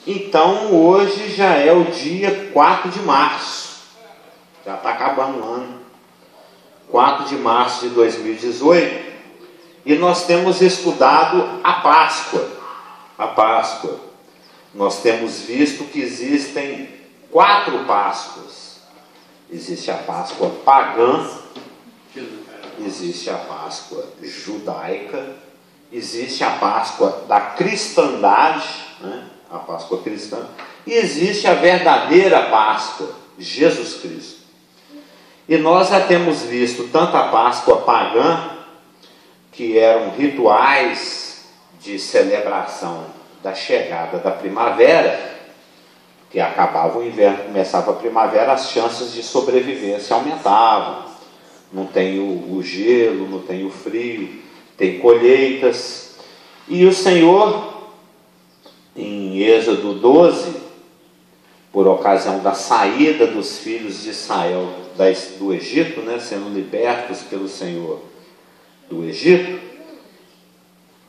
Então hoje já é o dia 4 de março, já está acabando o ano, 4 de março de 2018, e nós temos estudado a Páscoa. A Páscoa. Nós temos visto que existem 4 Páscoas. Existe a Páscoa pagã, existe a Páscoa judaica, existe a Páscoa da cristandade, né? A Páscoa cristã, e existe a verdadeira Páscoa, Jesus Cristo. E nós já temos visto tanto a Páscoa pagã, que eram rituais de celebração da chegada da primavera, que acabava o inverno, começava a primavera, as chances de sobrevivência aumentavam. Não tem o gelo, não tem o frio, tem colheitas. E o Senhor, em Êxodo 12, por ocasião da saída dos filhos de Israel do Egito, né, sendo libertos pelo Senhor do Egito,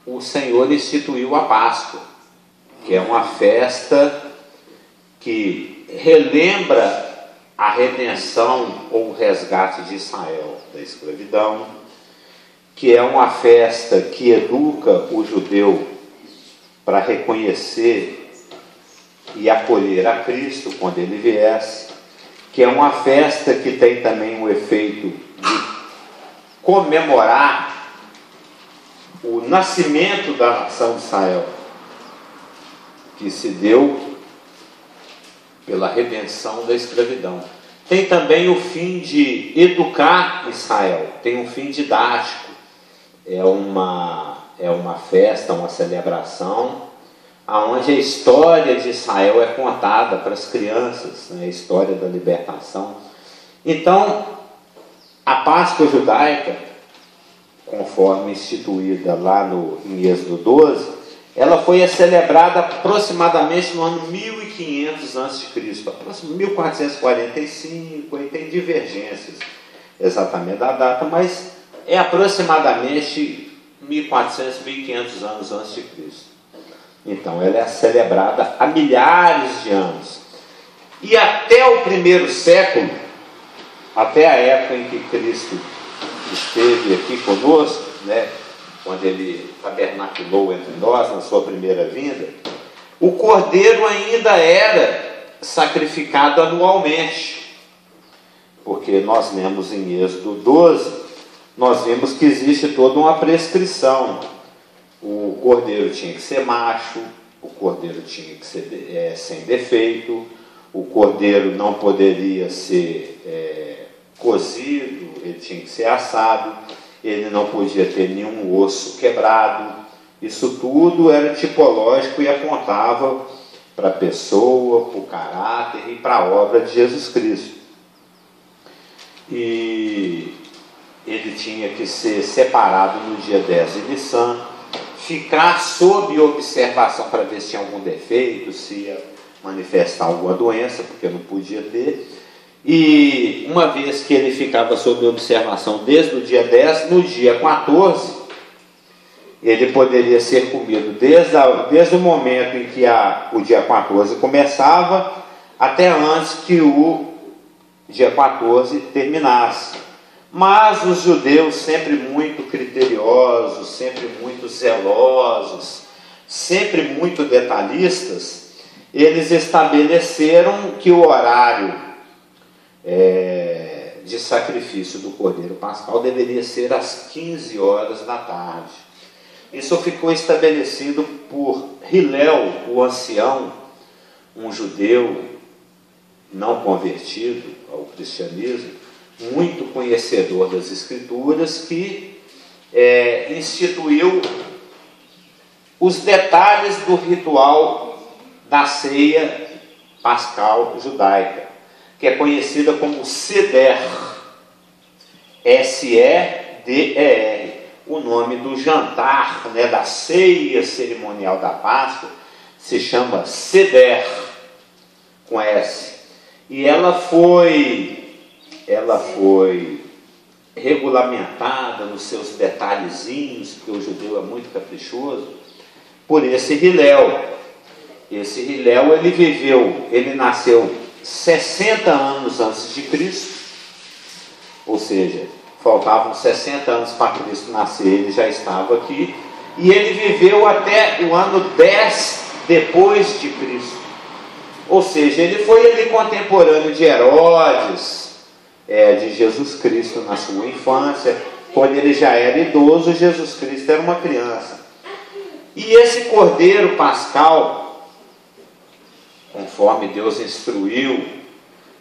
o Senhor instituiu a Páscoa, que é uma festa que relembra a redenção ou o resgate de Israel da escravidão, que é uma festa que educa o judeu para reconhecer e acolher a Cristo quando ele viesse, que é uma festa que tem também o efeito de comemorar o nascimento da nação de Israel, que se deu pela redenção da escravidão. Tem também o fim de educar Israel, tem um fim didático, é uma festa, uma celebração, onde a história de Israel é contada para as crianças, né? A história da libertação. Então, a Páscoa judaica, conforme instituída lá em Êxodo 12, ela foi celebrada aproximadamente no ano 1500 a.C., 1445, e tem divergências exatamente da data, mas é aproximadamente 1400, 1500 anos antes de Cristo. Então, ela é celebrada há milhares de anos. E até o primeiro século, até a época em que Cristo esteve aqui conosco, né, quando ele tabernaculou entre nós na sua primeira vinda, o cordeiro ainda era sacrificado anualmente. Porque nós lemos em Êxodo 12, nós vimos que existe toda uma prescrição. O cordeiro tinha que ser macho, o cordeiro tinha que ser sem defeito, o cordeiro não poderia ser cozido, ele tinha que ser assado, ele não podia ter nenhum osso quebrado. Isso tudo era tipológico e apontava para a pessoa, para o caráter e para a obra de Jesus Cristo. E ele tinha que ser separado no dia 10 de Nissan, ficar sob observação para ver se tinha algum defeito, se ia manifestar alguma doença, porque não podia ter. E uma vez que ele ficava sob observação desde o dia 10, no dia 14, ele poderia ser comido desde o momento em que o dia 14 começava até antes que o dia 14 terminasse. Mas os judeus, sempre muito criteriosos, sempre muito zelosos, sempre muito detalhistas, eles estabeleceram que o horário de sacrifício do Cordeiro Pascal deveria ser às 15 horas da tarde. Isso ficou estabelecido por Hilel, o ancião, um judeu não convertido ao cristianismo, muito conhecedor das Escrituras, que instituiu os detalhes do ritual da ceia pascal judaica, que é conhecida como Seder, S-E-D-E-R, o nome do jantar, né, da ceia cerimonial da Páscoa, se chama Seder, com S. E ela foi regulamentada nos seus detalhezinhos, porque o judeu é muito caprichoso, por esse Hilel. Esse Hilel, ele nasceu 60 anos antes de Cristo, ou seja, faltavam 60 anos para Cristo nascer, ele já estava aqui, e ele viveu até o ano 10 depois de Cristo, ou seja, ele foi ali contemporâneo de Herodes, de Jesus Cristo na sua infância. Quando ele já era idoso, Jesus Cristo era uma criança. E esse Cordeiro Pascal, conforme Deus instruiu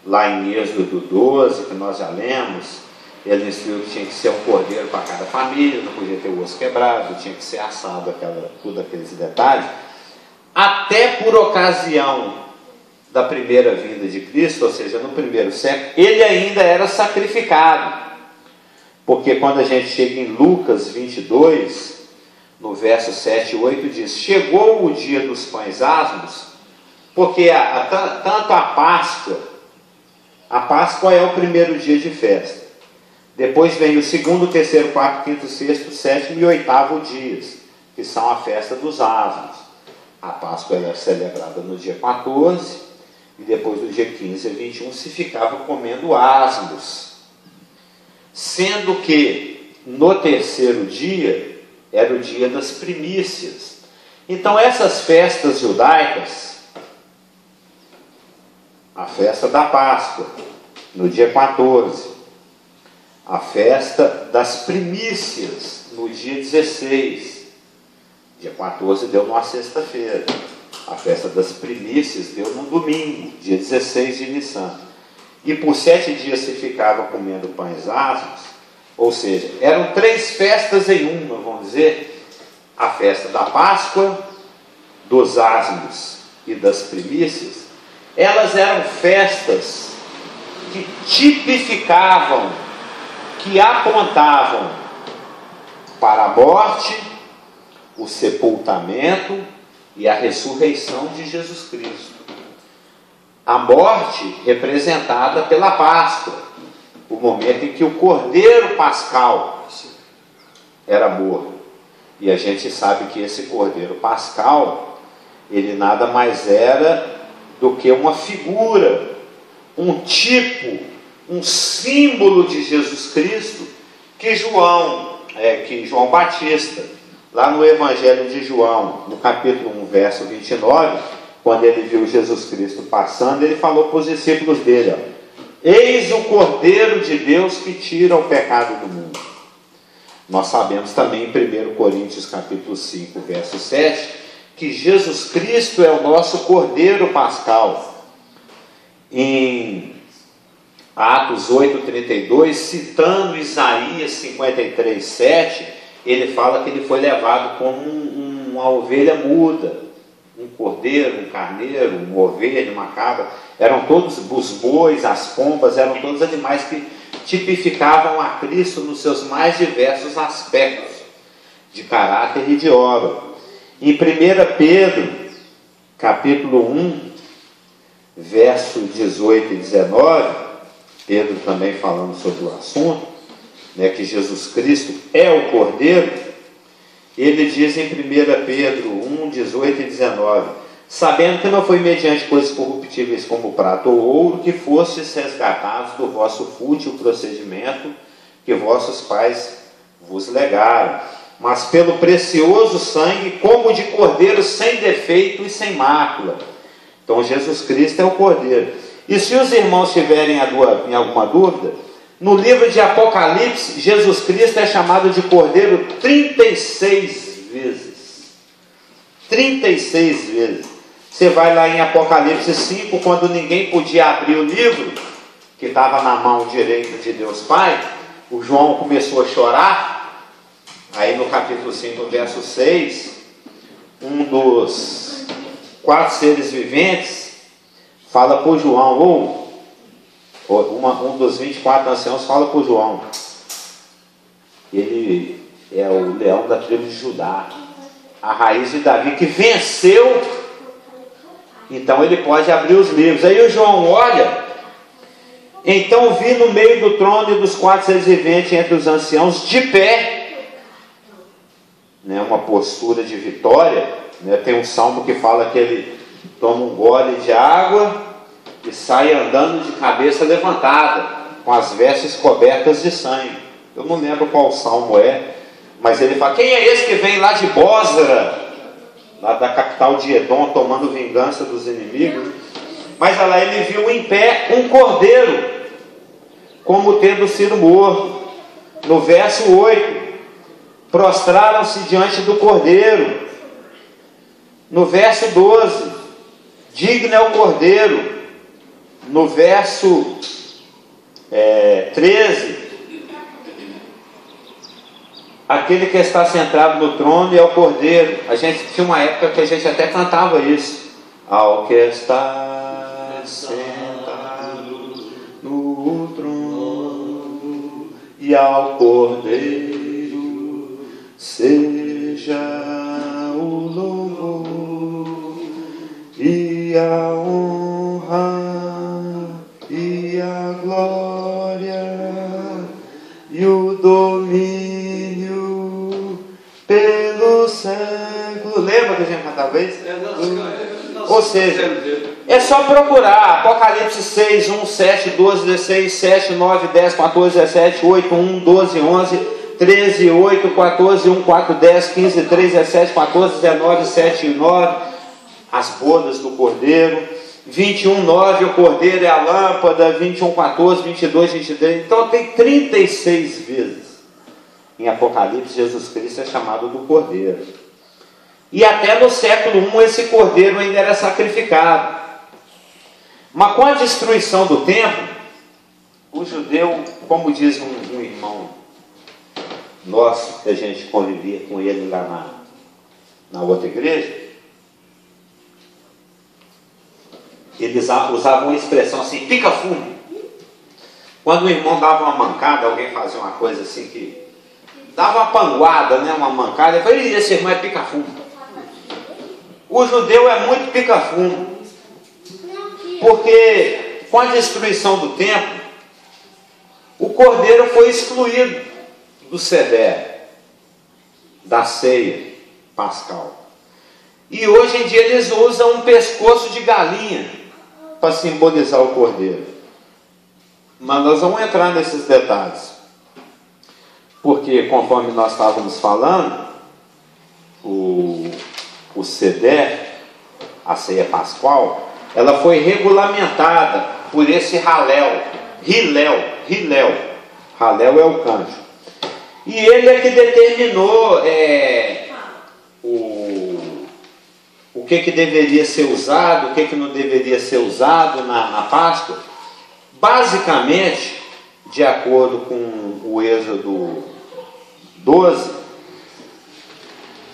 lá em Êxodo 12, que nós já lemos, ele instruiu que tinha que ser um cordeiro para cada família, não podia ter o osso quebrado, tinha que ser assado, tudo aqueles detalhes. Até por ocasião da primeira vinda de Cristo, ou seja, no primeiro século, ele ainda era sacrificado. Porque quando a gente chega em Lucas 22, no verso 7 e 8, diz: chegou o dia dos pães asmos, porque tanto a Páscoa é o primeiro dia de festa. Depois vem o segundo, terceiro, quarto, quinto, sexto, sétimo e oitavo dias, que são a festa dos asmos. A Páscoa era celebrada no dia 14, e depois do dia 15 a 21 se ficava comendo asmos. Sendo que no terceiro dia era o dia das primícias. Então essas festas judaicas, a festa da Páscoa, no dia 14, a festa das primícias, no dia 16, dia 14 deu numa sexta-feira, a festa das primícias deu num domingo, dia 16 de Nissan. E por 7 dias se ficava comendo pães asmos, ou seja, eram 3 festas em uma, vamos dizer, a festa da Páscoa, dos asmos e das primícias. Elas eram festas que tipificavam, que apontavam para a morte, o sepultamento e a ressurreição de Jesus Cristo. A morte representada pela Páscoa, o momento em que o Cordeiro Pascal era morto. E a gente sabe que esse Cordeiro Pascal, ele nada mais era do que uma figura, um tipo, um símbolo de Jesus Cristo que João Batista, lá no Evangelho de João, no capítulo 1, verso 29, quando ele viu Jesus Cristo passando, ele falou para os discípulos dele: eis o Cordeiro de Deus que tira o pecado do mundo. Nós sabemos também em 1 Coríntios capítulo 5, verso 7, que Jesus Cristo é o nosso Cordeiro Pascal. Em Atos 8:32, citando Isaías 53, 7, ele fala que ele foi levado como uma ovelha muda, um cordeiro, um carneiro, uma ovelha, uma cabra. Eram todos os bois, as pombas, eram todos animais que tipificavam a Cristo nos seus mais diversos aspectos, de caráter e de obra. Em 1 Pedro, capítulo 1, verso 18 e 19, Pedro também falando sobre o assunto, que Jesus Cristo é o Cordeiro, ele diz em 1 Pedro 1, 18 e 19: sabendo que não foi mediante coisas corruptíveis como prata ou ouro que fostes resgatados do vosso fútil procedimento que vossos pais vos legaram, mas pelo precioso sangue como de cordeiro sem defeito e sem mácula. Então Jesus Cristo é o Cordeiro. E se os irmãos tiverem em alguma dúvida, no livro de Apocalipse, Jesus Cristo é chamado de Cordeiro 36 vezes. 36 vezes. Você vai lá em Apocalipse 5, quando ninguém podia abrir o livro, que estava na mão direita de Deus Pai, o João começou a chorar. Aí no capítulo 5, verso 6, um dos 4 seres viventes fala para o João, um dos 24 anciãos fala para o João. Ele é o leão da tribo de Judá, a raiz de Davi, que venceu. Então ele pode abrir os livros. Aí o João olha. Então vi no meio do trono e dos 4 seres viventes, entre os anciãos, de pé, uma postura de vitória. Tem um salmo que fala que ele toma um gole de água e sai andando de cabeça levantada, com as vestes cobertas de sangue. Eu não lembro qual salmo é, mas ele fala: quem é esse que vem lá de Bósra, lá da capital de Edom, tomando vingança dos inimigos? Mas olha lá, ele viu em pé um cordeiro, como tendo sido morto. No verso 8, prostraram-se diante do cordeiro. No verso 12, digno é o cordeiro. No verso 13, aquele que está sentado no trono é o cordeiro. A gente tinha uma época que a gente até cantava isso: ao que está sentado no trono e ao cordeiro seja o louvor e a honra e a glória e o domínio pelo século. Lembra que a gente cantava isso? Ou seja, é só procurar Apocalipse 6, 1, 7, 12, 16, 7, 9, 10, 14, 17, 8, 1, 12, 11, 13, 8, 14, 1, 4, 10, 15, 3, 17, 14, 19, 7 e 9, as bodas do cordeiro. 21, 9, o cordeiro é a lâmpada. 21, 14, 22, 23. Então tem 36 vezes em Apocalipse Jesus Cristo é chamado do cordeiro. E até no século I esse cordeiro ainda era sacrificado. Mas com a destruição do templo, o judeu, como diz um irmão nosso, que a gente convivia com ele lá na outra igreja, eles usavam uma expressão assim: pica fumo. Quando o irmão dava uma mancada, alguém fazia uma coisa assim que dava uma panguada, né, uma mancada, ele falou: esse irmão é pica fumo. O judeu é muito pica fumo, porque com a destruição do templo, o cordeiro foi excluído do seder, da ceia pascal. E hoje em dia eles usam um pescoço de galinha para simbolizar o cordeiro. Mas nós vamos entrar nesses detalhes, porque conforme nós estávamos falando, o seder, a ceia pascual, ela foi regulamentada por esse Halel. Halel é o canto. E ele é que determinou o que deveria ser usado, o que não deveria ser usado na Páscoa. Basicamente, de acordo com o Êxodo 12,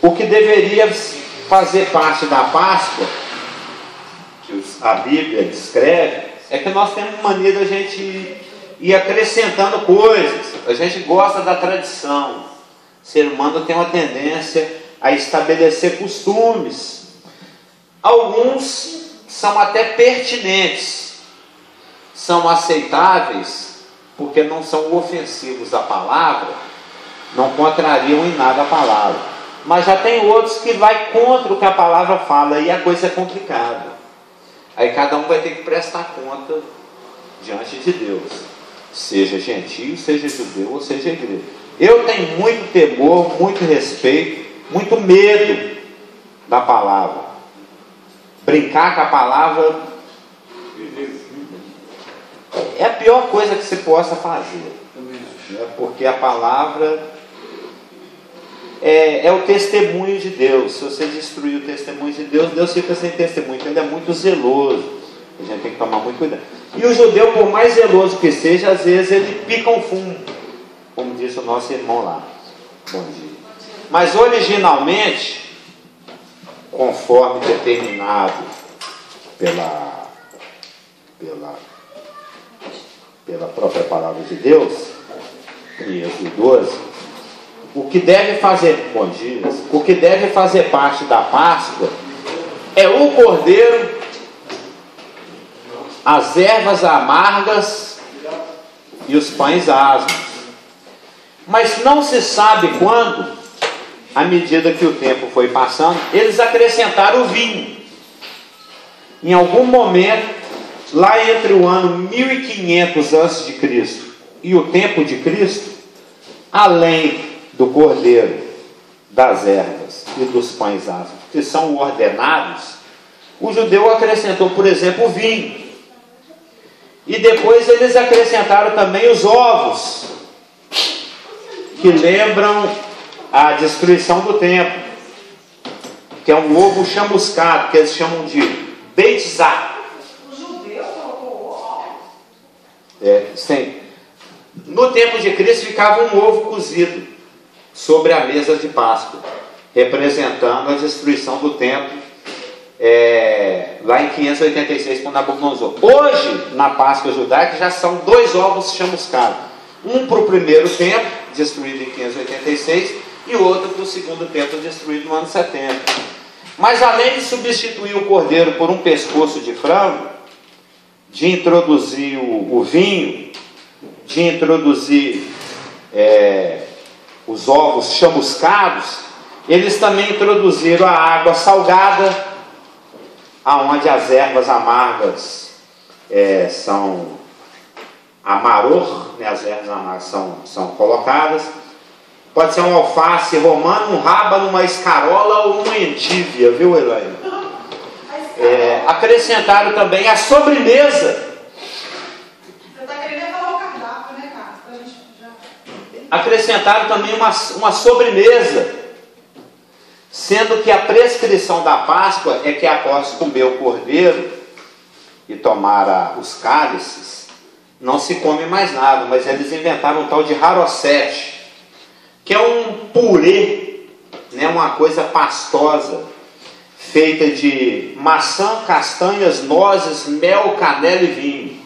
o que deveria fazer parte da Páscoa, que a Bíblia descreve, é que nós temos mania da gente ir acrescentando coisas. A gente gosta da tradição. O ser humano tem uma tendência a estabelecer costumes. Alguns são até pertinentes, são aceitáveis, porque não são ofensivos à palavra, não contrariam em nada a palavra. Mas já tem outros que vai contra o que a palavra fala, e a coisa é complicada. Aí cada um vai ter que prestar conta diante de Deus, seja gentio, seja judeu ou seja igreja. Eu tenho muito temor, muito respeito, muito medo da palavra. Brincar com a palavra é a pior coisa que você possa fazer, porque a palavra é o testemunho de Deus. Se você destruir o testemunho de Deus, Deus fica sem testemunho. Então ele é muito zeloso. A gente tem que tomar muito cuidado. E o judeu, por mais zeloso que seja, às vezes ele pica um fumo, como disse o nosso irmão lá. Bom dia. Mas originalmente, conforme determinado pela própria palavra de Deus, em Êxodo 12, o que deve fazer, bom dia, o que deve fazer parte da Páscoa é o cordeiro, as ervas amargas e os pães asmos. Mas não se sabe quando, à medida que o tempo foi passando, eles acrescentaram o vinho. em algum momento, lá entre o ano 1500 a.C. e o tempo de Cristo, além do cordeiro, das ervas e dos pães ázimos, que são ordenados, o judeu acrescentou, por exemplo, o vinho. E depois eles acrescentaram também os ovos, que lembram a destruição do templo, que é um ovo chamuscado, que eles chamam de beitzá. O judeu colocou Sim. No tempo de Cristo ficava um ovo cozido sobre a mesa de Páscoa, representando a destruição do templo, lá em 586 por Nabucodonosor. Hoje, na Páscoa judaica, já são 2 ovos chamuscados. Um para o primeiro templo, destruído em 586, e outro para o segundo templo, destruído no ano 70. Mas além de substituir o cordeiro por um pescoço de frango, de introduzir o vinho, de introduzir os ovos chamuscados, eles também introduziram a água salgada, aonde as ervas amargas são amaror, né? As ervas amargas são colocadas. Pode ser um alface romano, um rábano, uma escarola ou uma endívia, viu, Elaine? Acrescentaram também a sobremesa. Você está querendo falar o cardápio, né, Carlos? Acrescentaram também uma sobremesa, sendo que a prescrição da Páscoa é que após comer o cordeiro e tomar os cálices, não se come mais nada, mas eles inventaram um tal de harosete, que é um purê, né, uma coisa pastosa, feita de maçã, castanhas, nozes, mel, canela e vinho.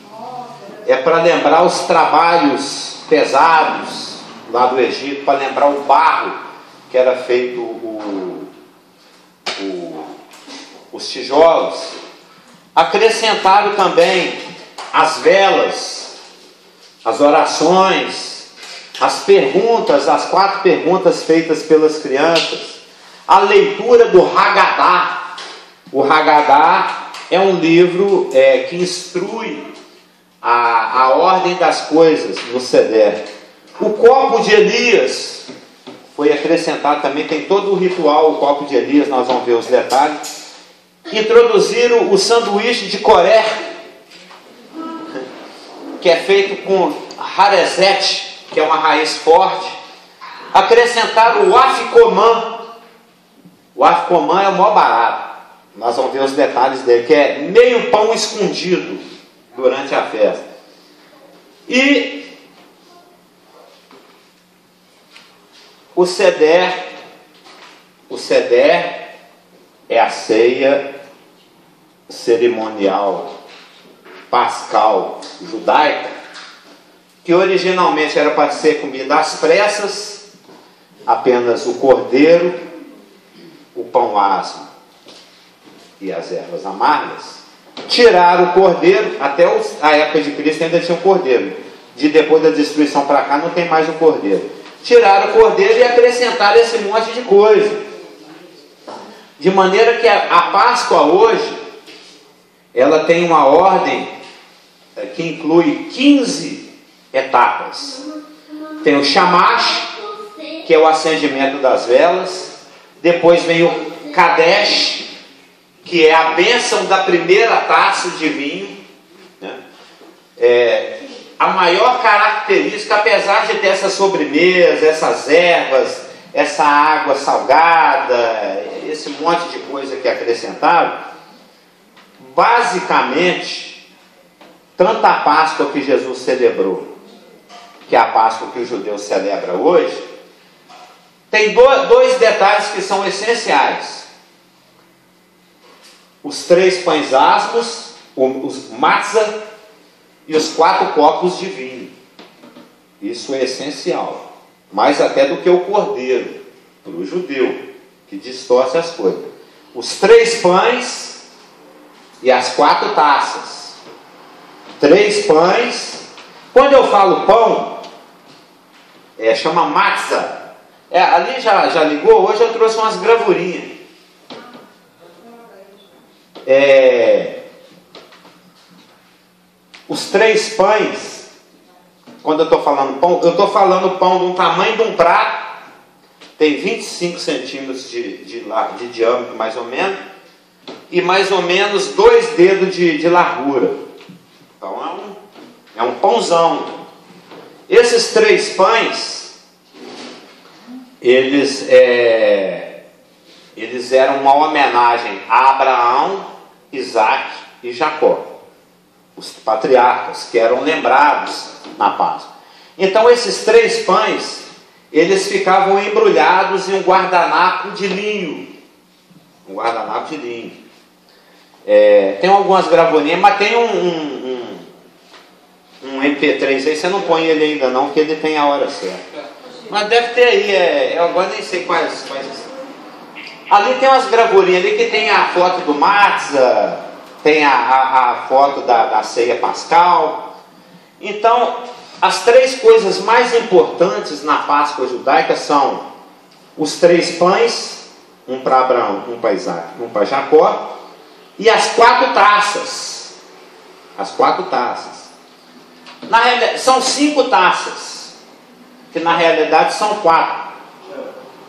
É para lembrar os trabalhos pesados lá do Egito, para lembrar o barro que era feito os tijolos. Acrescentaram também as velas, as orações, as perguntas, as 4 perguntas feitas pelas crianças, a leitura do Haggadah. O Haggadah é um livro que instrui a ordem das coisas no Seder. O copo de Elias foi acrescentado também, tem todo o ritual, o copo de Elias, nós vamos ver os detalhes. Introduziram o sanduíche de Coré, que é feito com harezete, que é uma raiz forte. Acrescentaram o afikoman. O afikoman é o maior barato. Nós vamos ver os detalhes dele, que é meio pão escondido durante a festa. E o Seder é a ceia cerimonial pascal judaica, que originalmente era para ser comida às pressas, apenas o cordeiro, o pão ázimo e as ervas amargas. Tiraram o cordeiro, até a época de Cristo ainda tinha o cordeiro. Depois da destruição para cá não tem mais o cordeiro. Tiraram o cordeiro e acrescentaram esse monte de coisa. De maneira que a Páscoa hoje, ela tem uma ordem que inclui 15 etapas. Tem o shamash, que é o acendimento das velas. Depois vem o kadesh, que é a bênção da primeira taça de vinho, né? A maior característica, apesar de ter essa sobremesa, essas ervas, essa água salgada, esse monte de coisa que acrescentaram, basicamente, tanto a Páscoa que Jesus celebrou, que é a Páscoa que o judeu celebra hoje, tem dois detalhes que são essenciais. Os 3 pães ázimos, os matzah, e os 4 copos de vinho. Isso é essencial. Mais até do que o cordeiro, para o judeu, que distorce as coisas. Os 3 pães e as 4 taças. 3 pães. Quando eu falo pão, chama matzah. Ali já ligou? Hoje eu trouxe umas gravurinhas. os 3 pães, quando eu estou falando pão, eu estou falando pão do tamanho de um prato, tem 25 centímetros de diâmetro, mais ou menos, e mais ou menos 2 dedos de largura. Então é um pãozão. Esses 3 pães, eles eram uma homenagem a Abraão, Isaac e Jacó, os patriarcas que eram lembrados na Páscoa. Então esses 3 pães, eles ficavam embrulhados em um guardanapo de linho. Um guardanapo de linho. Tem algumas gravurinhas, mas tem um MP3 aí, você não põe ele ainda não, que ele tem a hora certa. Mas deve ter aí, eu agora nem sei quais. Ali tem umas gravurinhas ali que tem a foto do Matzah, tem a foto da ceia pascal. Então, as 3 coisas mais importantes na Páscoa judaica são os 3 pães, um para Abraão, um para Isaac, um para Jacó, e as 4 taças. As 4 taças. Na realidade, são 5 taças, que na realidade são 4,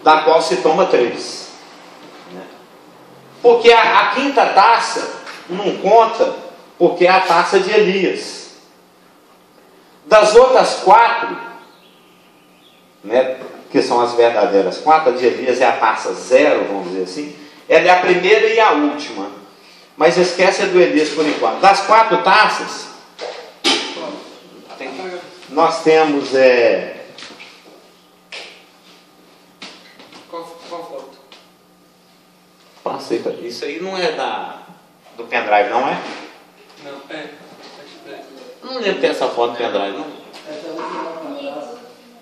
da qual se toma 3. Porque a 5ª taça não conta, porque é a taça de Elias. Das outras 4, que são as verdadeiras 4, a de Elias é a taça 0, vamos dizer assim, ela é a primeira e a última. Mas esquece a do Elias por enquanto. Das 4 taças, nós temos Qual foto? Passei, isso aí não é do pendrive, não é? Não, Não lembro de ter essa foto do pendrive, não.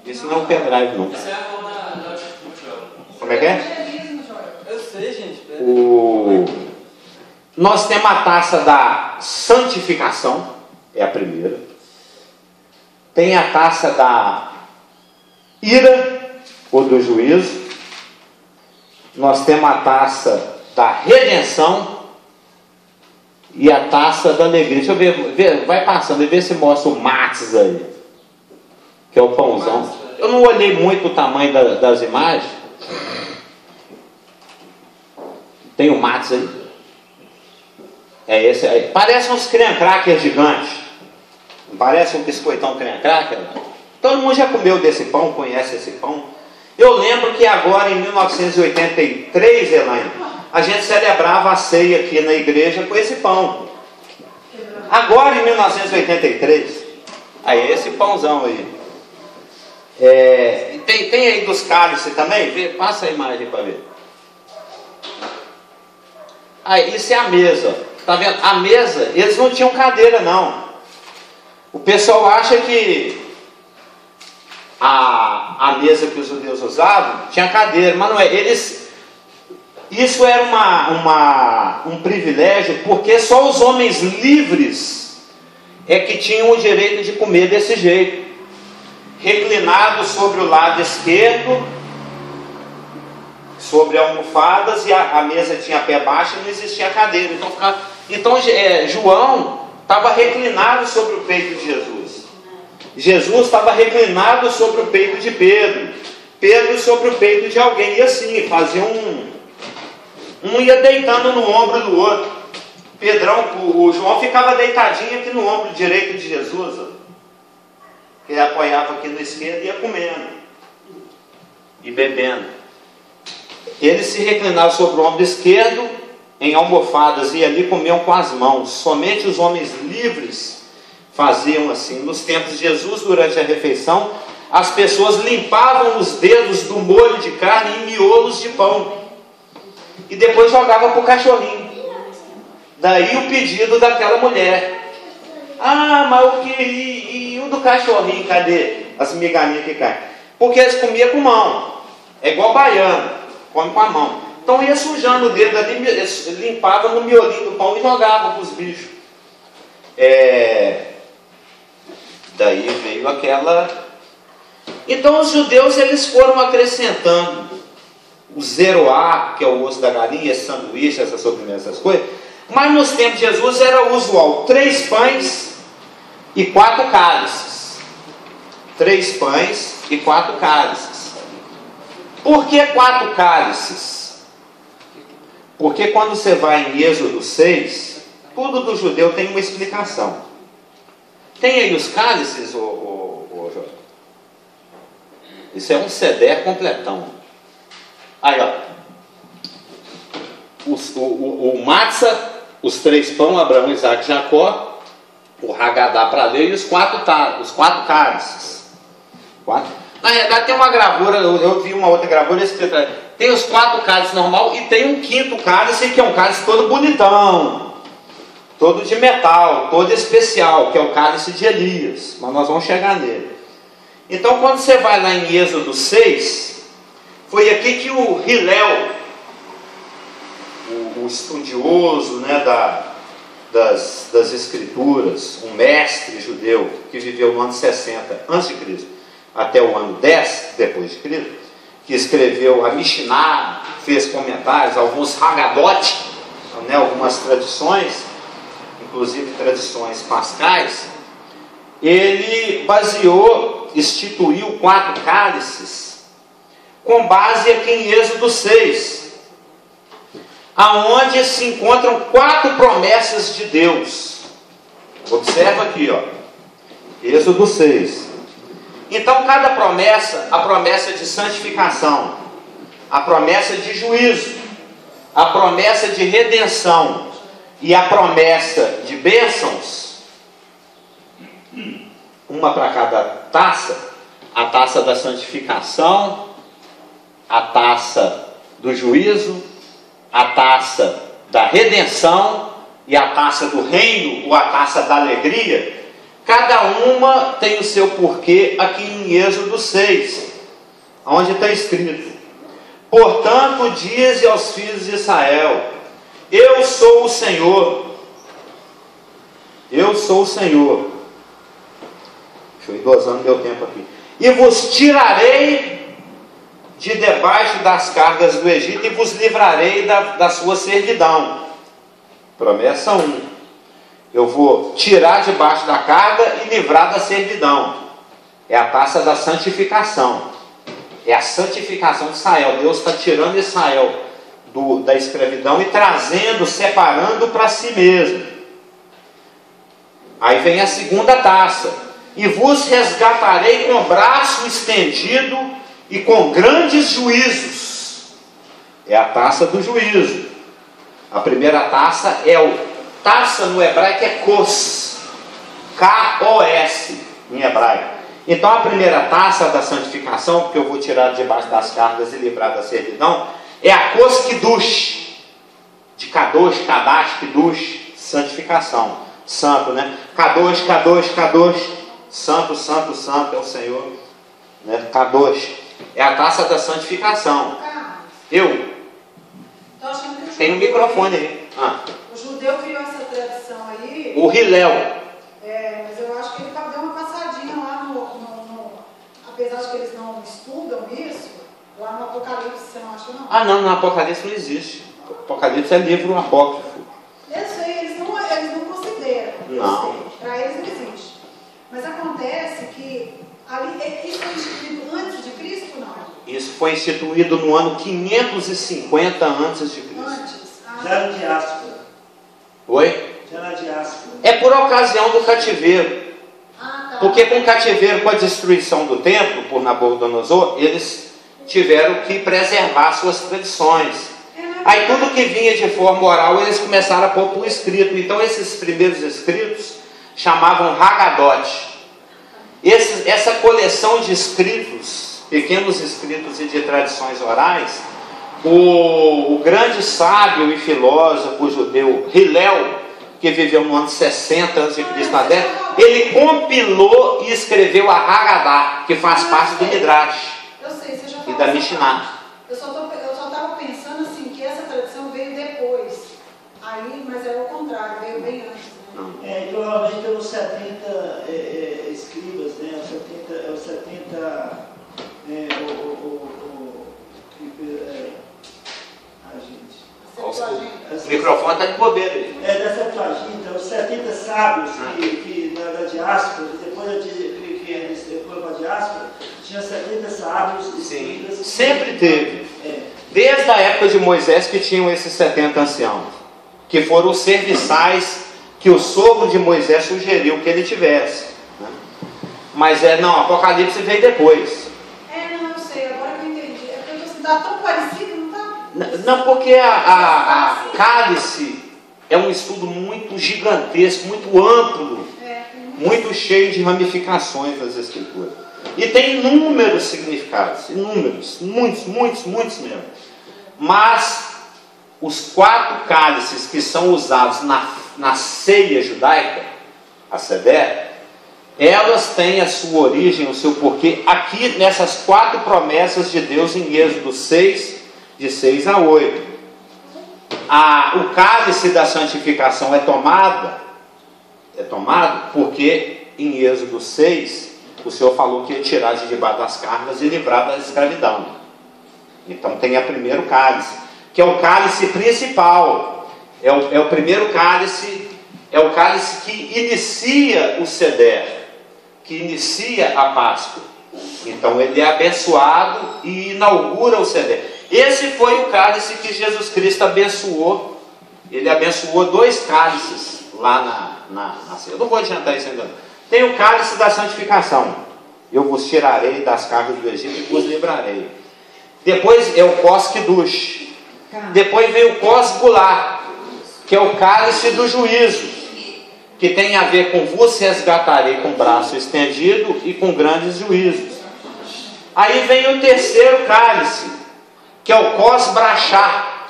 Isso não é um pendrive, não. Essa é a foto da Joel. Como é que é? Eu sei, gente. Nós temos a taça da santificação, é a primeira. Tem a taça da ira, ou do juízo. Nós temos a taça da redenção e a taça da alegria. Deixa eu ver, vai passando e vê se mostra o Matzah aí, que é o pãozão. Eu não olhei muito o tamanho das imagens. Tem o Matzah aí. É esse aí. Parece uns creme cracker gigantes. Não parece um biscoitão creme cracker? Todo mundo já comeu desse pão, conhece esse pão. Eu lembro que agora, em 1983, Elaine, a gente celebrava a ceia aqui na igreja com esse pão. Agora, em 1983, aí esse pãozão aí. Tem aí dos cálices também? Passa a imagem para ver. Aí, isso é a mesa. Tá vendo? A mesa, eles não tinham cadeira, não. O pessoal acha que a mesa que os judeus usavam tinha cadeira, mas não é. Isso era um privilégio, porque só os homens livres é que tinham o direito de comer desse jeito, reclinado sobre o lado esquerdo, sobre almofadas, e a mesa tinha pé baixo e não existia cadeira. Então João estava reclinado sobre o peito de Jesus. Jesus estava reclinado sobre o peito de Pedro. Pedro sobre o peito de alguém. E assim, fazia um ia deitando no ombro do outro. O João ficava deitadinho aqui no ombro direito de Jesus. Ele apoiava aqui no esquerdo e ia comendo. E bebendo. Ele se reclinava sobre o ombro esquerdo, em almofadas, e ali comiam com as mãos. Somente os homens livres faziam assim. Nos tempos de Jesus, durante a refeição, as pessoas limpavam os dedos do molho de carne em miolos de pão e depois jogavam para o cachorrinho. Daí o pedido daquela mulher: mas o que? E o do cachorrinho, cadê as migalhinhas que caem? Porque eles comiam com mão. É igual baiano, come com a mão. Então ia sujando o dedo ali, limpava no miolinho do pão e jogava para os bichos. Daí veio aquela... Então os judeus, eles foram acrescentando o zeroá, que é o osso da galinha, esse sanduíche, essa sobremesa, essas coisas. Mas nos tempos de Jesus era usual 3 pães e 4 cálices. 3 pães e 4 cálices. Por que 4 cálices? Porque quando você vai em Êxodo 6, tudo do judeu tem uma explicação. Tem aí os cálices, Jô? Isso é um cedé completão. Aí, ó. O matzah, os 3 pães, Abraão, Isaac e Jacó, o Hagadá para ler e os 4 cálices. 4. Na verdade tem uma gravura, eu vi uma outra gravura escrita, tem os 4 cálices normal e tem um 5º cálice, que é um cálice todo bonitão, todo de metal, todo especial, que é o cálice de Elias, mas nós vamos chegar nele. Então quando você vai lá em Êxodo 6, foi aqui que o Hillel, o estudioso, né, das escrituras, um mestre judeu que viveu no ano 60 a.C. até o ano 10 depois de Cristo, que escreveu a Mishnah, fez comentários, alguns Haggadot, né, algumas tradições, inclusive tradições pascais. Ele baseou, instituiu 4 cálices com base aqui em Êxodo 6, aonde se encontram 4 promessas de Deus. Observa aqui, ó, Êxodo 6. Então cada promessa, a promessa de santificação, a promessa de juízo, a promessa de redenção e a promessa de bênçãos, uma para cada taça, a taça da santificação, a taça do juízo, a taça da redenção e a taça do reino, ou a taça da alegria. Cada uma tem o seu porquê aqui em Êxodo 6, onde está escrito: portanto, dize aos filhos de Israel, eu sou o Senhor, eu sou o Senhor. Deixa eu ir dosando meu tempo aqui. E vos tirarei de debaixo das cargas do Egito e vos livrarei da sua servidão. Promessa 1. Eu vou tirar debaixo da carga e livrar da servidão. É a taça da santificação. É a santificação de Israel. Deus está tirando Israel da escravidão e trazendo, separando para si mesmo. Aí vem a segunda taça. E vos resgatarei com o braço estendido e com grandes juízos. É a taça do juízo. A primeira taça é taça no hebraico é kos, K-O-S em hebraico. Então a primeira taça da santificação, que eu vou tirar debaixo das cargas e livrar da servidão, é a kos kiddush, de kadosh, kadash, kiddush, santificação, santo, né? Kadosh, kadosh, kadosh, santo, santo, santo é o Senhor, né? Kadosh, é a taça da santificação. Eu tenho um microfone aí. O judeu criou essa tradição aí. O Hillel. Mas eu acho que ele deu uma passadinha lá apesar de que eles não estudam isso, lá no Apocalipse, você não acha não? Não, no Apocalipse não existe. Apocalipse é livro apócrifo. Eu sei, eles não consideram. Não. Para eles não existe. Mas acontece que isso foi instituído antes de Cristo, não? Isso foi instituído no ano 550 antes de Cristo. Antes. Já na diáspora. Oi? Já na diáspora. É por ocasião do cativeiro. Tá. Porque com o cativeiro, com a destruição do templo por Nabucodonosor, eles tiveram que preservar suas tradições. Aí tudo que vinha de forma oral, eles começaram a pôr por escrito. Então esses primeiros escritos chamavam Haggadot. Essa coleção de escritos, pequenos escritos e de tradições orais, o grande sábio e filósofo judeu Hillel, que viveu no ano 60 a.C., ele compilou e escreveu a Haggadah, que faz parte do Midrash e da Mishnah. Eu só estava pensando assim, que essa tradição veio depois. Mas era o contrário, veio bem antes. Né? Provavelmente pelos 70 escribas, né? Os 70 O microfone está de bobeira aí. Da Septuaginta, os 70 sábios sábios que da diáspora, depois que eles foram para a diáspora, tinha 70 sábios Sim, escribas. sempre teve. Desde a época de Moisés que tinham esses 70 anciãos, que foram os serviçais que o sogro de Moisés sugeriu que ele tivesse, né? Mas não, Apocalipse veio depois. Não, eu sei, agora que eu entendi. É porque você está tão parecido, não está? Não, porque a cálice é um estudo muito gigantesco, muito amplo, muito cheio de ramificações das Escrituras. E tem inúmeros significados, inúmeros, muitos mesmo. Mas os 4 cálices que são usados na ceia judaica, a Seder, elas têm a sua origem, o seu porquê, aqui nessas 4 promessas de Deus em Êxodo 6, de 6 a 8. O cálice da santificação é tomado porque em Êxodo 6, o Senhor falou que ia tirar de debaixo das cargas e livrar da escravidão. Então tem o primeiro cálice, que é o cálice principal, é o primeiro cálice, é o cálice que inicia o Seder, que inicia a Páscoa. Então ele é abençoado e inaugura o Seder. Esse foi o cálice que Jesus Cristo abençoou. Ele abençoou 2 cálices lá na ceia. Eu não vou adiantar isso ainda. Tem o cálice da santificação. Eu vos tirarei das cargas do Egito e vos livrarei. Depois é o Kos Kidush. Depois vem o Kos Gulah, que é o cálice do juízo, que tem a ver com vos resgatarei com o braço estendido e com grandes juízos. Aí vem o terceiro cálice, que é o Kos Brachá,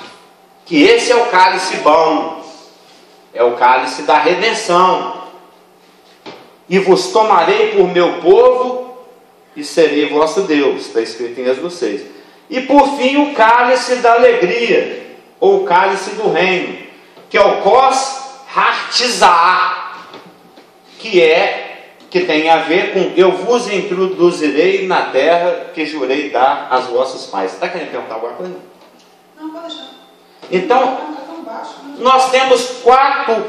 que esse é o cálice bom, é o cálice da redenção. E vos tomarei por meu povo e serei vosso Deus, está escrito em Êxodo 6. E por fim o cálice da alegria, ou o cálice do reino, que é o Kos Hartizah, que tem a ver com eu vos introduzirei na terra que jurei dar aos vossos pais. Está querendo perguntar alguma coisa? Não, pode deixar. Então, nós temos 4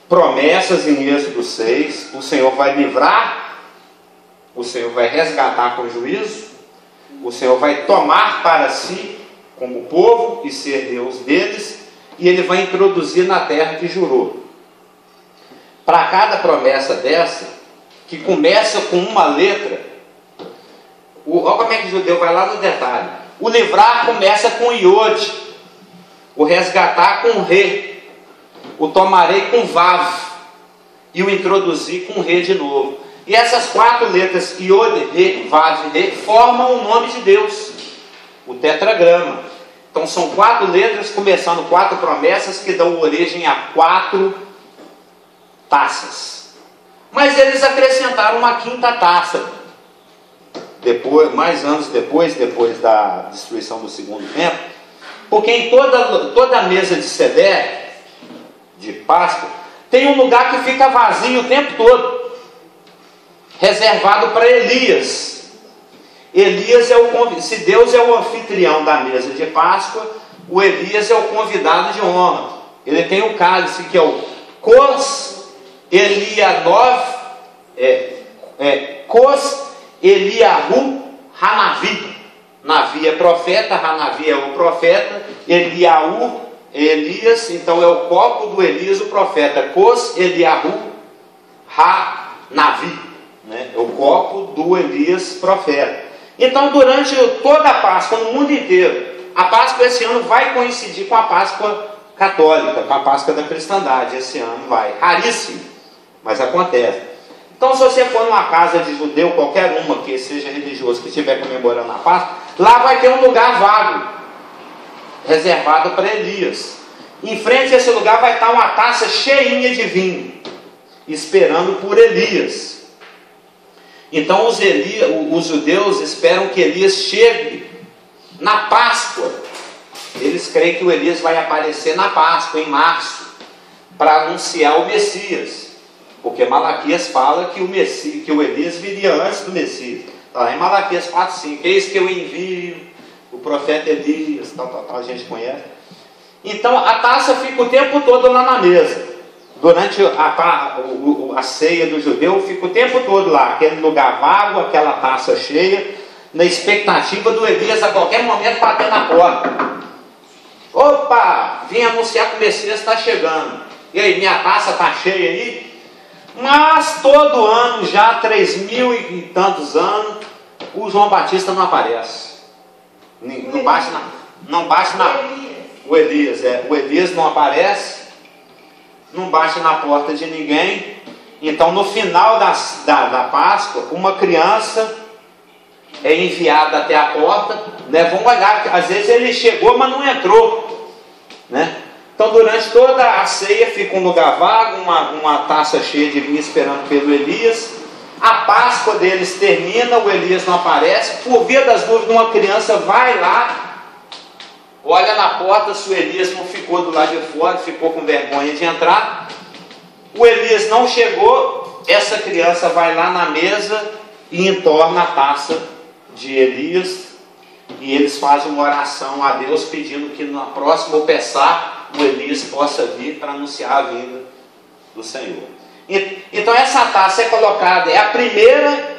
promessas em Êxodo 6. O Senhor vai livrar, o Senhor vai resgatar com juízo, o Senhor vai tomar para si como povo e ser Deus deles, e Ele vai introduzir na terra que jurou. Para cada promessa dessa, que começa com uma letra, olha como é que o judeu vai lá no detalhe. O livrar começa com Iod, o resgatar com Re, o tomarei com Vav, e o introduzir com Re de novo. E essas 4 letras, Iod, Re, Vav e Re, formam o nome de Deus, o tetragrama. Então são 4 letras, começando 4 promessas que dão origem a 4 taças. Mas eles acrescentaram uma 5ª taça. Mais anos depois da destruição do segundo templo, porque em toda a mesa de Seder, de Páscoa, tem um lugar que fica vazio o tempo todo, reservado para Elias. Elias se Deus é o anfitrião da mesa de Páscoa, o Elias é o convidado de honra. Ele tem um cálice que é o Kos Elianov, Kos Eliahu Hanavi. Navi é profeta, Hanavi é o profeta, Eliahu é Elias, então é o copo do Elias, o profeta. Kos Eliahu Hanavi, né? É o copo do Elias, profeta. Então, durante toda a Páscoa, no mundo inteiro, a Páscoa esse ano vai coincidir com a Páscoa católica, com a Páscoa da cristandade. Esse ano vai, raríssimo, mas acontece. Então, se você for numa casa de judeu, qualquer uma que seja religioso, que estiver comemorando a Páscoa, lá vai ter um lugar vago, reservado para Elias. Em frente a esse lugar vai estar uma taça cheinha de vinho, esperando por Elias. Então os judeus esperam que Elias chegue na Páscoa. Eles creem que o Elias vai aparecer na Páscoa, em março, para anunciar o Messias. Porque Malaquias fala que o Elias viria antes do Messias. Está lá em Malaquias 4:5. Eis que eu envio o profeta Elias, tal, a gente conhece. Então a taça fica o tempo todo lá na mesa. durante a ceia do judeu, fica o tempo todo lá, aquele lugar vago, aquela taça cheia, na expectativa do Elias a qualquer momento bater na porta. Opa, vim anunciar que o Messias está chegando. E aí, minha taça está cheia aí? Mas todo ano, já há 3.000 e tantos anos, o João Batista não aparece. Não bate na o Elias não aparece, não bate na porta de ninguém. Então, no final da Páscoa, uma criança é enviada até a porta, né? Vamos olhar, às vezes ele chegou, mas não entrou, né? Então, durante toda a ceia fica um lugar vago, uma taça cheia de vinho esperando pelo Elias. A Páscoa deles termina, o Elias não aparece. Por via das dúvidas, uma criança vai lá, olha na porta se o Elias não ficou do lado de fora, ficou com vergonha de entrar. O Elias não chegou, essa criança vai lá na mesa e entorna a taça de Elias, e eles fazem uma oração a Deus pedindo que na próxima Pessah o Elias possa vir para anunciar a vinda do Senhor. Então essa taça é colocada, é a primeira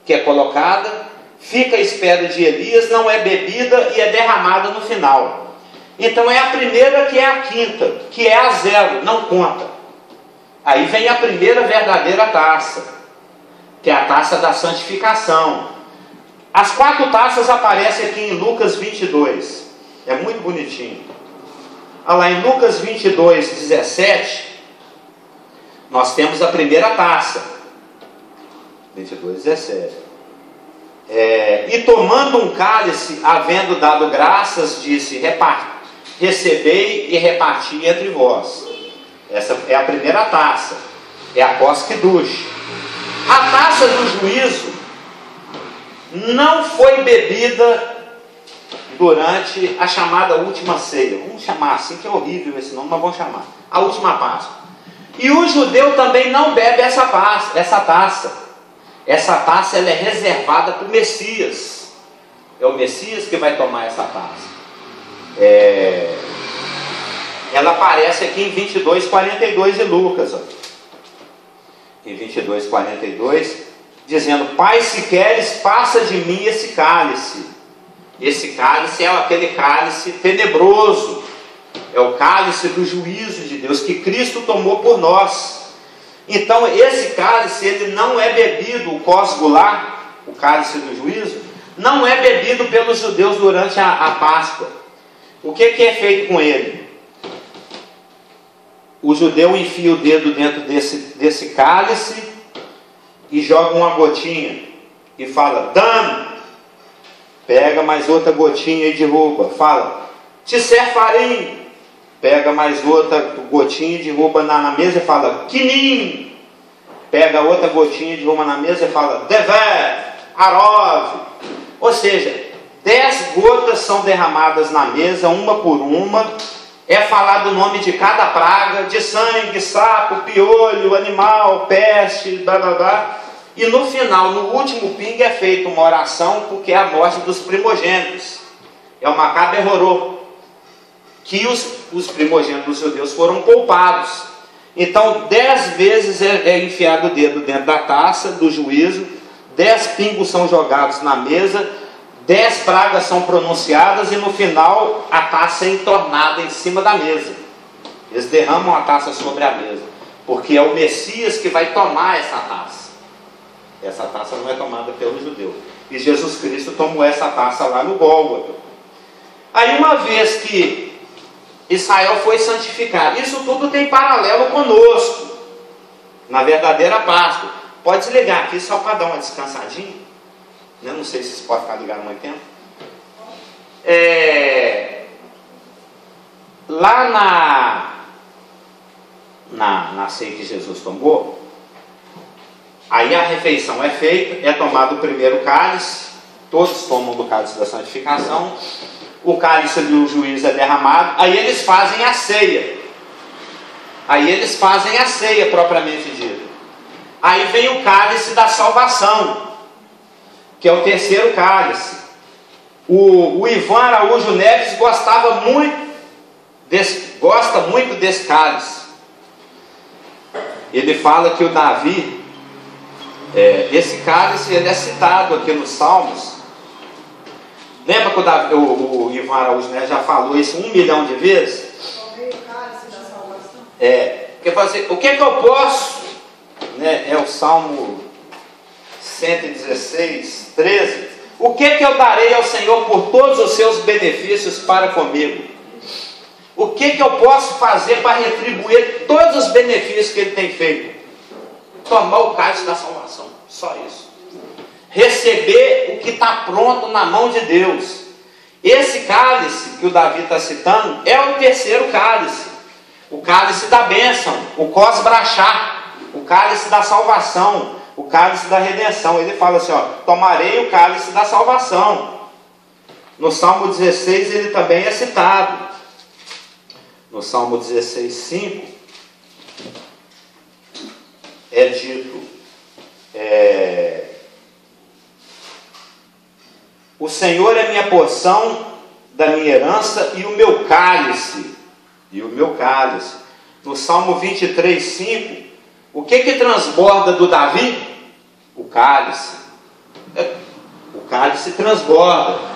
que é colocada, fica à espera de Elias, não é bebida e é derramada no final. Então é a primeira que é a quinta, que é a 0, não conta. Aí vem a primeira verdadeira taça, que é a taça da santificação. As 4 taças aparecem aqui em Lucas 22. É muito bonitinho. Olha lá, em Lucas 22, 17, nós temos a primeira taça. 22, 17. E tomando um cálice, havendo dado graças, disse: recebei e reparti entre vós. Essa é a primeira taça. É a Kos Kidush. A taça do juízo não foi bebida durante a chamada última ceia. Vamos chamar assim, que é horrível esse nome, mas vamos chamar. A última Páscoa. E o judeu também não bebe essa taça. Essa taça ela é reservada para o Messias. É o Messias que vai tomar essa taça. Ela aparece aqui em 22, 42 de Lucas. Ó. Em 22, 42, dizendo: Pai, se queres, passa de mim esse cálice. Esse cálice é aquele cálice tenebroso. É o cálice do juízo de Deus que Cristo tomou por nós. Então esse cálice, ele não é bebido, o Kos Gulá, o cálice do juízo, não é bebido pelos judeus durante a Páscoa. O que é feito com ele? O judeu enfia o dedo dentro desse cálice e joga uma gotinha e fala: dano. Pega mais outra gotinha e derruba. Fala: Tisserfarim. Pega mais outra gotinha e derruba na mesa e fala: Kinim. Pega outra gotinha e derruba na mesa e fala: Dever, Arov. Ou seja, 10 gotas são derramadas na mesa, uma por uma. É falado o nome de cada praga, de sangue, sapo, piolho, animal, peste, blá blá blá. E no final, no último pingue, é feita uma oração, porque é a morte dos primogênitos. É o Macabe Hororô, que os primogênitos dos judeus foram poupados. Então 10 vezes é enfiado o dedo dentro da taça do juízo, 10 pingos são jogados na mesa, 10 pragas são pronunciadas e no final a taça é entornada em cima da mesa. Eles derramam a taça sobre a mesa, porque é o Messias que vai tomar essa taça. Essa taça não é tomada pelo judeu. E Jesus Cristo tomou essa taça lá no Gólgota. Aí uma vez que Israel foi santificado, isso tudo tem paralelo conosco, na verdadeira Páscoa. Pode desligar aqui só para dar uma descansadinha. Eu não sei se isso pode ficar ligado muito tempo. Lá na ceia que Jesus tomou, aí a refeição é feita, é tomado o primeiro cálice, todos tomam do cálice da santificação, o cálice do juízo é derramado, aí eles fazem a ceia. Aí eles fazem a ceia propriamente dita. Aí vem o cálice da salvação, que é o terceiro cálice. O Ivan Araújo Neves gosta muito desse cálice. ele fala que o Davi, esse cálice, ele é citado aqui nos Salmos. Lembra que o Ivan Araújo, né, já falou isso 1 milhão de vezes? Tomei o cálice da salvação. Quer fazer, o que é que eu posso, né, é o Salmo 116, 13. O que é que eu darei ao Senhor por todos os seus benefícios para comigo? O que é que eu posso fazer para retribuir todos os benefícios que Ele tem feito? Tomar o cálice da salvação, só isso. Receber o que está pronto na mão de Deus. Esse cálice que o Davi está citando é o terceiro cálice. O cálice da bênção, o cos brachá, o cálice da salvação, o cálice da redenção. Ele fala assim, tomarei o cálice da salvação. No Salmo 16 ele também é citado. No Salmo 16, 5, é dito, o Senhor é minha porção da minha herança e o meu cálice. No Salmo 23, 5, o que transborda do Davi? O cálice. O cálice transborda.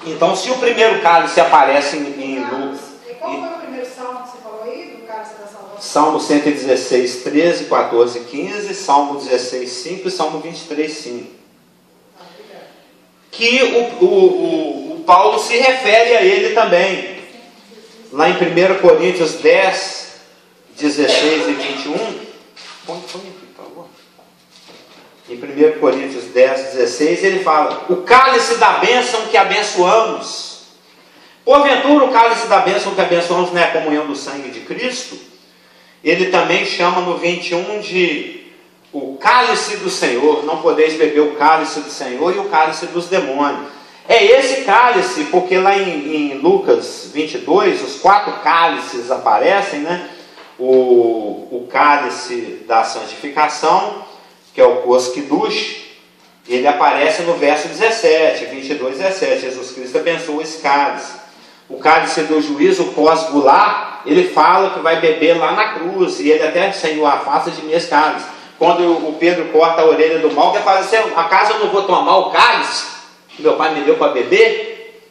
Então, se o primeiro cálice aparece em Lucas... Qual foi o primeiro salmo que você falou aí, do cálice da salvação? Salmo 116, 13, 14, 15, Salmo 16, 5 e Salmo 23, 5. Que o Paulo se refere a ele também. Lá em 1 Coríntios 10, 16 e 21. Põe aqui, por favor. Em 1 Coríntios 10, 16, ele fala: o cálice da bênção que abençoamos. Porventura, o cálice da bênção que abençoamos não é a comunhão do sangue de Cristo? Ele também chama no 21 de o cálice do Senhor. Não podeis beber o cálice do Senhor e o cálice dos demônios. É esse cálice, porque lá em Lucas 22, os 4 cálices aparecem, né? O cálice da santificação, que é o cos quidush, ele aparece no verso 17, 22, 17. Jesus Cristo abençoa esse cálice. O cálice do juízo, o cos gulá, ele fala que vai beber lá na cruz, e ele até: Senhor, afasta de mim esse cálice. Quando o Pedro corta a orelha do mal, ele fala assim: acaso eu não vou tomar o cálice que meu pai me deu para beber?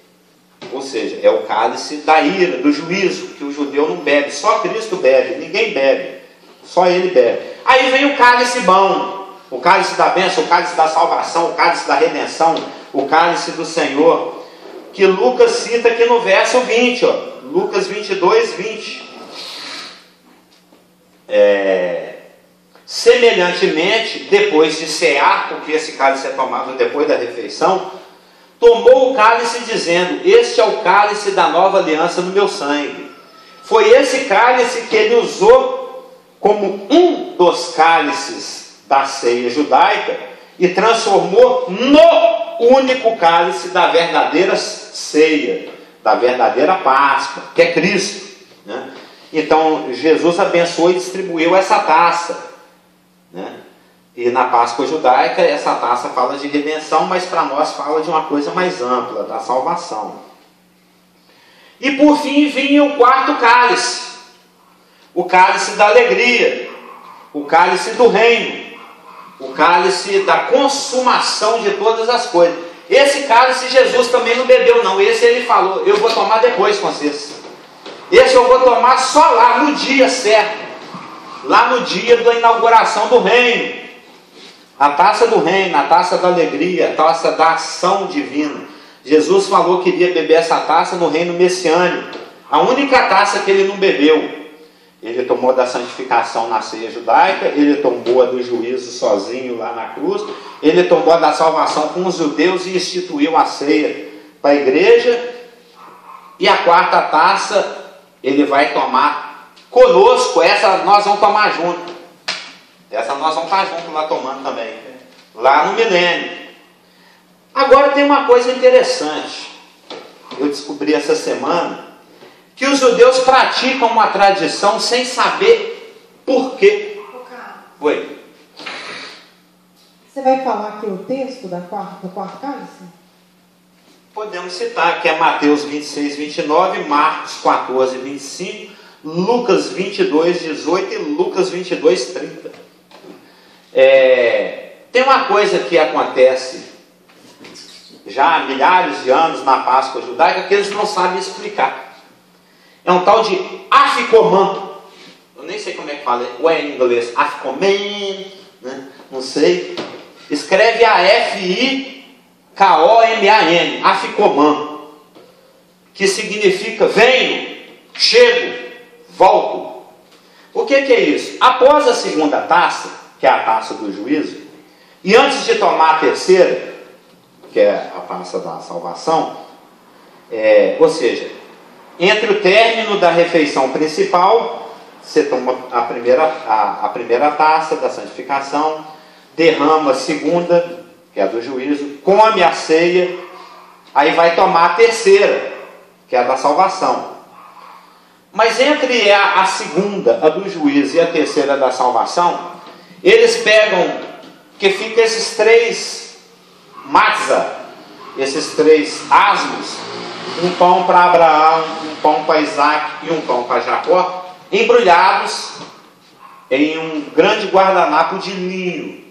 Ou seja, é o cálice da ira, do juízo, que o judeu não bebe, só Cristo bebe, ninguém bebe, só ele bebe. Aí vem o cálice bom, o cálice da bênção, o cálice da salvação, o cálice da redenção, o cálice do Senhor, que Lucas cita aqui no verso 20, Lucas 22, 20. Semelhantemente, depois de cear, porque esse cálice é tomado depois da refeição, tomou o cálice dizendo: este é o cálice da nova aliança no meu sangue. Foi esse cálice que ele usou como um dos cálices da ceia judaica e transformou no único cálice da verdadeira ceia, da verdadeira Páscoa, que é Cristo, né? Então Jesus abençoou e distribuiu essa taça, né? E na Páscoa judaica essa taça fala de redenção, mas para nós fala de uma coisa mais ampla, da salvação. E por fim vinha o 4º cálice, o cálice da alegria, o cálice do reino, o cálice da consumação de todas as coisas. Esse cálice Jesus também não bebeu não, esse ele falou: eu vou tomar depois com vocês. Esse eu vou tomar só lá no dia certo, lá no dia da inauguração do reino. A taça do reino, a taça da alegria, a taça da ação divina. Jesus falou que iria beber essa taça no reino messiânico. A única taça que ele não bebeu. Ele tomou da santificação na ceia judaica, ele tomou a do juízo sozinho lá na cruz, ele tomou a da salvação com os judeus e instituiu a ceia para a igreja. E a 4ª taça ele vai tomar conosco. Essa nós vamos tomar junto. Essa nós vamos estar juntos lá tomando também, lá no milênio. Agora tem uma coisa interessante. Eu descobri essa semana que os judeus praticam uma tradição sem saber por quê. Oi. Você vai falar aqui o texto do 4º cálice? Podemos citar, que é Mateus 26, 29, Marcos 14, 25, Lucas 22, 18 e Lucas 22, 30. Tem uma coisa que acontece já há milhares de anos na Páscoa judaica que eles não sabem explicar. É um tal de Afikoman. Eu nem sei como é que fala, ou é em inglês, Afikoman, né? Não sei. Escreve Afikoman, Afikoman, que significa venho, chego, volto. O que é isso? Após a segunda taça, que é a taça do juízo, e antes de tomar a terceira, que é a taça da salvação, ou seja, entre o término da refeição principal, você toma a primeira taça da santificação, derrama a segunda, que é a do juízo, come a ceia, aí vai tomar a terceira, que é a da salvação. Mas entre a segunda, a do juízo, e a terceira da salvação, eles pegam, que fica esses três matzah, esses três asmos, um pão para Abraão, um pão para Isaac e um pão para Jacó, embrulhados em um grande guardanapo de linho.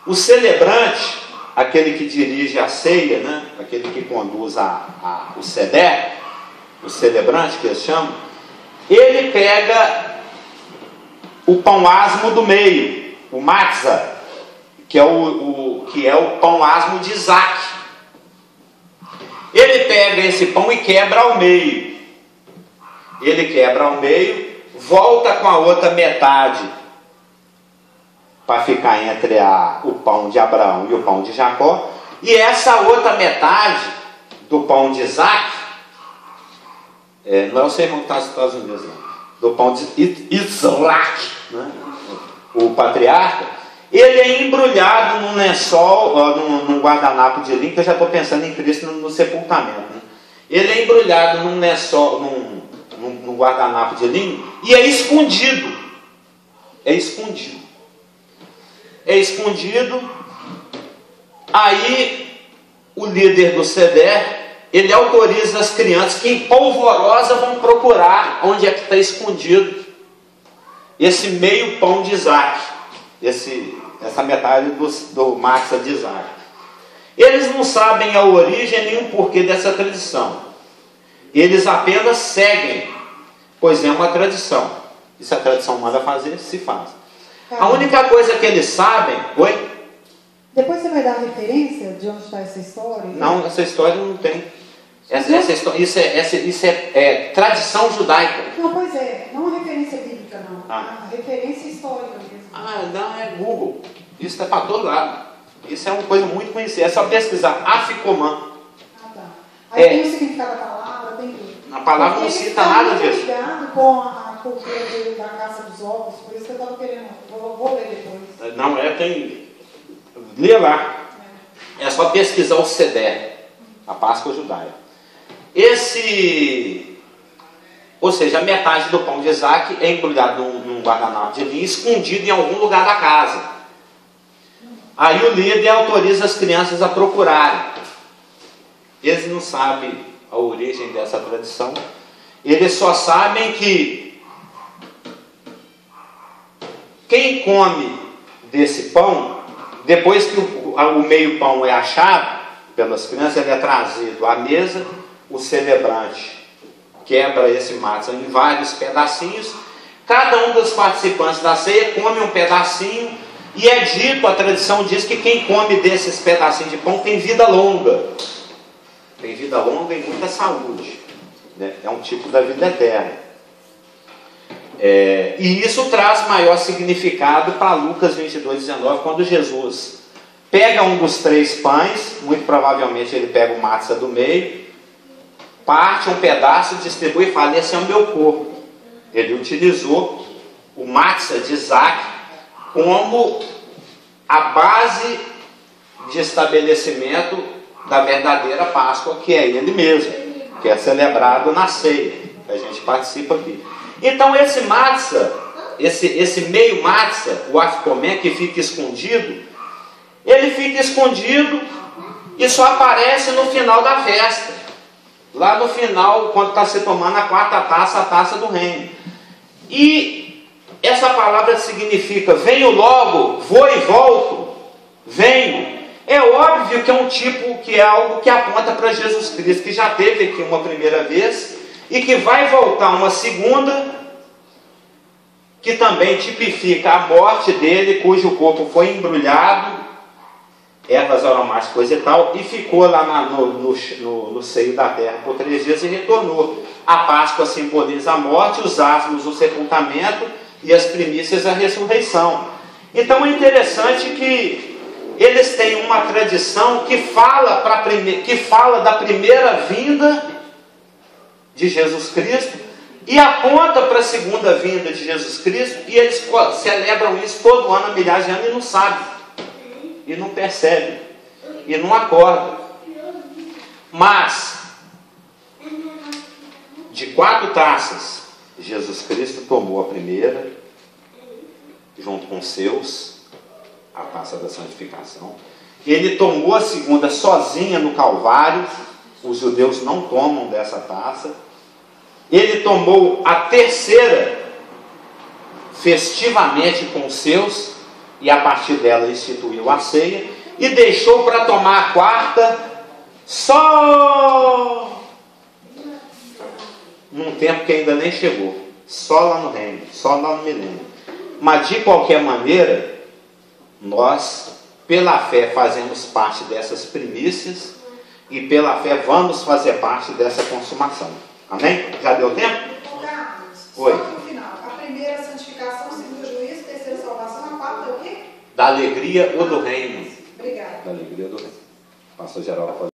O celebrante, aquele que dirige a ceia, né? Aquele que conduz o seder, o celebrante que eles chamam, ele pega o pão asmo do meio, o matzah, que é o pão asmo de Isaac. Ele pega esse pão e quebra ao meio. Ele quebra ao meio, volta com a outra metade para ficar entre o pão de Abraão e o pão de Jacó. E essa outra metade do pão de Isaac, não é o seu irmão que está nos Estados Unidos, não. Do pão de Isaac, né? O patriarca, ele é embrulhado num lençol, num guardanapo de linho, que eu já estou pensando em Cristo no sepultamento. Né? Ele é embrulhado num lençol, num guardanapo de linho, e é escondido. É escondido. É escondido. Aí o líder do seder, ele autoriza as crianças que em polvorosa vão procurar onde é que está escondido esse meio pão de Isaac, essa metade do matzah de Isaac. Eles não sabem a origem nem o porquê dessa tradição. Eles apenas seguem, pois é uma tradição. E se a tradição manda fazer, se faz. A única coisa que eles sabem... Oi? Depois você vai dar referência de onde está essa história? Não, essa história não tem. Isso é tradição judaica. Não, pois é. Não a referência bíblica, não. A referência histórica mesmo. Não, é Google. Isso está para todo lado. Isso é uma coisa muito conhecida. É só pesquisar. Afikoman. Tá. Aí tem o significado da palavra, tem tudo. A palavra não cita nada disso. Ligado com a cultura da caça dos ovos, por isso que eu estava querendo. Vou ler depois. Não, tem... Lê lá. É só pesquisar o seder, a Páscoa judaica. Ou seja, a metade do pão de Isaac é embrulhado num guardanapo de linho, escondido em algum lugar da casa. Aí o líder autoriza as crianças a procurarem. Eles não sabem a origem dessa tradição. Eles só sabem que quem come desse pão, depois que o meio pão é achado pelas crianças, ele é trazido à mesa, o celebrante quebra esse matzah em vários pedacinhos, cada um dos participantes da ceia come um pedacinho, e é dito, a tradição diz que quem come desses pedacinhos de pão tem vida longa. Tem vida longa e muita saúde. Né? É um tipo da vida eterna. E isso traz maior significado para Lucas 22, 19, quando Jesus pega um dos três pães, muito provavelmente ele pega o matzah do meio, parte um pedaço, distribui e fala: esse é o meu corpo. Ele utilizou o matzah de Isaac como a base de estabelecimento da verdadeira Páscoa, que é ele mesmo, que é celebrado na ceia, que a gente participa aqui. Então esse matzah, esse meio matzah, o afikoman, que fica escondido, ele fica escondido e só aparece no final da festa. Lá no final, quando está se tomando a quarta taça, a taça do reino. E essa palavra significa: venho logo, vou e volto, venho. É óbvio que é um tipo, que é algo que aponta para Jesus Cristo, que já teve aqui uma primeira vez e que vai voltar uma segunda, que também tipifica a morte dele, cujo corpo foi embrulhado, ervas aromáticas, coisa e tal, e ficou lá no seio da terra por 3 dias e retornou. A Páscoa simboliza a morte, os asmos o sepultamento e as primícias a ressurreição. Então é interessante que eles têm uma tradição que fala da primeira vinda de Jesus Cristo e aponta para a segunda vinda de Jesus Cristo, e eles celebram isso todo ano, há milhares de anos, e não sabem, e não percebem, e não acordam. Mas, de 4 taças, Jesus Cristo tomou a primeira, junto com os seus, a taça da santificação. Ele tomou a segunda sozinha no Calvário. Os judeus não tomam dessa taça. Ele tomou a terceira festivamente com os seus, e a partir dela instituiu a ceia, e deixou para tomar a quarta só num tempo que ainda nem chegou, só lá no reino, só lá no milênio. Mas de qualquer maneira, nós, pela fé, fazemos parte dessas primícias, e pela fé vamos fazer parte dessa consumação. Amém? Já deu tempo? Carlos, Oi. só no final. A primeira, santificação, segunda, juízo, terceira, salvação, a quarta é o quê? Da alegria ou do reino? Obrigada. Da alegria do reino. Pastor Geraldo pode